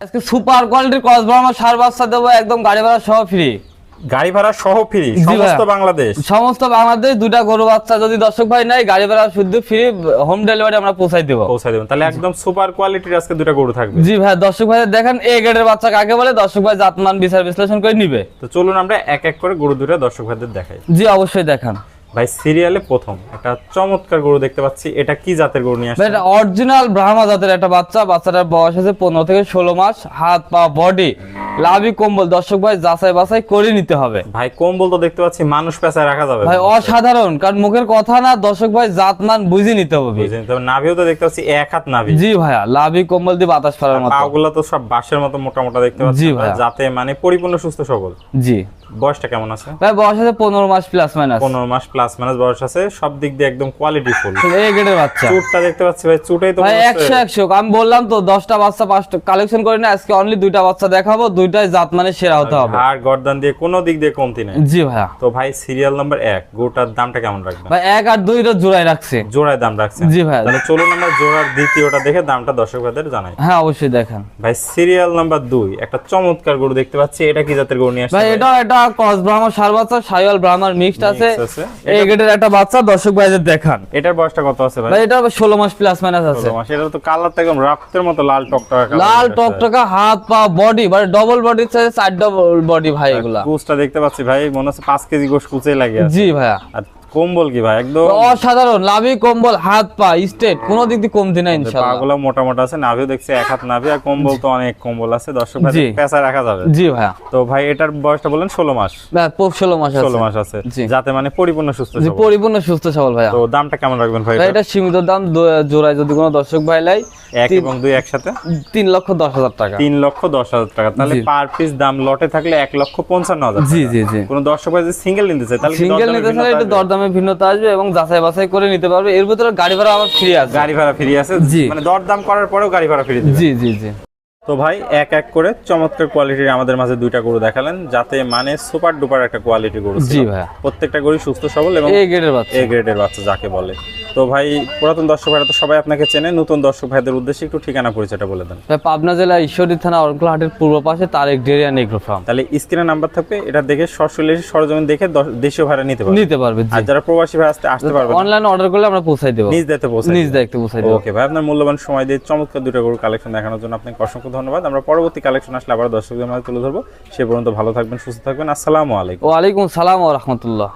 আজকে সুপার কোয়ালিটির ক্রস ব্রাহ্মা সার বাচ্চা দেবো, একদম গাড়ি ভাড়া সহ ফ্রি। গাড়ি ভাড়া সহ ফ্রি সমস্ত বাংলাদেশ? সমস্ত বাংলাদেশ। দুইটা গরু বাচ্চা যদি দর্শক ভাই নাই, গাড়ি ভাড়া শুদ্ধ ফ্রি, হোম ডেলিভারি আমরা পৌঁছাই দেবো। তাহলে একদম সুপার কোয়ালিটির আজকে দুইটা গরু থাকবে। জি ভাই, দর্শক ভাই দেখেন এ গ্রেডের বাচ্চা কাকে বলে, দর্শক ভাই জাতমান বিচার বিশ্লেষণ করে নিবে। তো চলুন আমরা এক এক করে গরু দুটো দর্শক ভাইদের দেখাই। জি অবশ্যই দেখান ভাই। সিরিয়ালে প্রথম একটা চমৎকার গরু দেখতে পাচ্ছি, এটা কি জাতের গরু নিয়ে আসছে? এটা অরিজিনাল ব্রাহ্মা জাতের একটা বাচ্চা। বাচ্চাটার বয়স আছে 15 থেকে 16 মাস। হাত পা বডি লাভি কম্বল দর্শক ভাই যাচাই বাছাই করে নিতে হবে। ভাই কম্বল তো দেখতে পাচ্ছি মানুষ পেঁচায় রাখা যাবে ভাই, অসাধারণ। কারণ মুখের কথা না, দর্শক ভাই জাতমান বুঝে নিতে হবে। নাভিও তো দেখতে পাচ্ছি এক হাত নাভি। জি ভাইয়া, লাভি কম্বল দিয়ে বাতাস করার মতো। পাগুলা তো সব বাঁশের মতো মোটা মোটা দেখতে পাচ্ছি। জি ভাইয়া, যাতে মানে পরিপূর্ণ সুস্থ সবল। জি। বয়সটা কেমন আছে? ভাই বয়স আছে 15 মাস প্লাস মাইনাস। 15 মাস প্লাস মাইনাস বয়স আছে। সব দিক দিয়ে একদম কোয়ালিটি ফুল। এই গ্রেডের বাচ্চা। চুটটা দেখতে পাচ্ছি ভাই, চুটেই তো ভাই 100 আমি বললাম তো 10টা বাচ্চা 5টা কালেকশন করি না, আজকে অনলি 2টা বাচ্চা দেখাবো। দুইটাই জাত মানে সেরা হতে হবে। আর গর্দান দিয়ে কোনো দিক দিয়ে কমতি নাই। জি ভাইয়া। তো ভাই সিরিয়াল নাম্বার 1 গরুটার দামটা কেমন রাখবেন? ভাই 1 আর 2 জোড়ায় রাখছে। জোড়ায় দাম রাখছে? জি ভাই। তাহলে চলুন আমরা জোড়ার দ্বিতীয়টা দেখে দামটা দর্শক ভাইদের জানাই। হ্যাঁ অবশ্যই দেখান। ভাই সিরিয়াল নাম্বার 2 একটা চমৎকার গরু দেখতে পাচ্ছি, এটা কি জাতের গরু নিয়ে আসছে? ভাই এটা ক্রস ব্রাহ্মা সার বাচ্চা, সাইওয়াল ব্রাহ্মার মিক্সড আছে। এই গ্রেডের একটা বাচ্চা দর্শক ভাইদের দেখান। এটার বয়সটা কত আছে ভাই? ভাই এটা 16 মাস প্লাস মাইনাস আছে। 16 মাস। এটা তো কালারটা একদম রক্তের মতো লাল টকটকা কালার। লাল টকটকা, হাত পা বডি মানে ডবল বডির সাথে 4 ডবল বডি ভাই। এগুলা গোশটা দেখতে পাচ্ছি ভাই, মনে হচ্ছে 5 কেজি গোশ কুচে লাগে আছে। জি ভাইয়া। আর কম্বল কি ভাই একদম অসাধারণ। লাভি কম্বল, হাত পা স্ট্রেট, কোনো দিক দিয়ে কমতি নাই ইনশাআল্লাহ। পাগুলো মোটা মোটা আছে, নাভিও দেখছি এক হাত নাভি। আর কম্বল তো অনেক কম্বল আছে দর্শক ভাই, পেঁচা রাখা যাবে। জি ভাইয়া। তো ভাই এটার বয়সটা বলেন 16 মাস? ভাই 16 মাস আছে। 16 মাস আছে, যাতে মানে পরিপূর্ণ সুস্থ জি সবল। পরিপূর্ণ সুস্থ সবল ভাইয়া। তো দামটা কেমন রাখবেন ভাই? ভাই এটা সীমিত দাম, জোড়ায় যদি কোনো দর্শক ভাই লাই 1 এবং 2 একসাথে 3,10,000 টাকা। 3,10,000 টাকা। তাহলে পার পিস দাম লটে থাকলে 1,55,000 টাকা। জি জি জি। কোন দর্শক ভাই যদি সিঙ্গেল নিতে চায় তাহলে সিঙ্গেল নিতে চাইলে একটু দরদামে ভিন্নতা আসবে এবং যাচাই বাছাই করে নিতে পারবে। এর ভিতরে গাড়ি ভাড়া আমার ফ্রি আছে। গাড়ি ভাড়া ফ্রি আছে? মানে দরদাম করার পরেও গাড়ি ভাড়া ফ্রি দিবেন? জি জি জি। তো ভাই এক এক করে চমৎকার কোয়ালিটির আমাদের মাঝে দুইটা গরু দেখালেন, যাতে মানে সুপার ডুপার একটা কোয়ালিটি গরু ছিল। জি ভাই। প্রত্যেকটা গরু সুস্থ সবল এবং এ গ্রেডের বাচ্চা। এ গ্রেডের বাচ্চা যাকে বলে। তো ভাই পুরাতন দর্শক ভাইরা তো সবাই আপনাকে চেনে, নতুন দর্শক ভাইদের উদ্দেশ্যে একটু ঠিকানা পরিচয়টা বলে দেন। ভাই পাবনা জেলা ঈশ্বরদী থানা অরণকুলা হাটের পূর্ব পাশে Tarek dairy and agro farm. তাহলে স্ক্রিনে নাম্বার থাকবে, এটা দেখে সরাসরি সরজমিন দেখে দেশীয় ভাড়া নিতে পারবে। জি। আর যারা প্রবাসী ভাই আসতে পারবে, অনলাইন অর্ডার করলে আমরা পৌঁছাই দেব। নিজ দায়িত্বে পৌঁছাই দেব। ওকে ভাই, আপনার মূল্যবান সময় দিয়ে চমৎকার দুটো গরু কালেকশন দেখানোর জন্য আপনাকে অসংখ্য ধন্যবাদ। আমরা পরবর্তী কালেকশন আসলে আবার দর্শকদের মাঝে তুলে ধরবো। সে পর্যন্ত ভালো থাকবেন, সুস্থ থাকবেন। আসসালামু আলাইকুম। ওয়া আলাইকুম সালাম ওয়া রাহমাতুল্লাহ।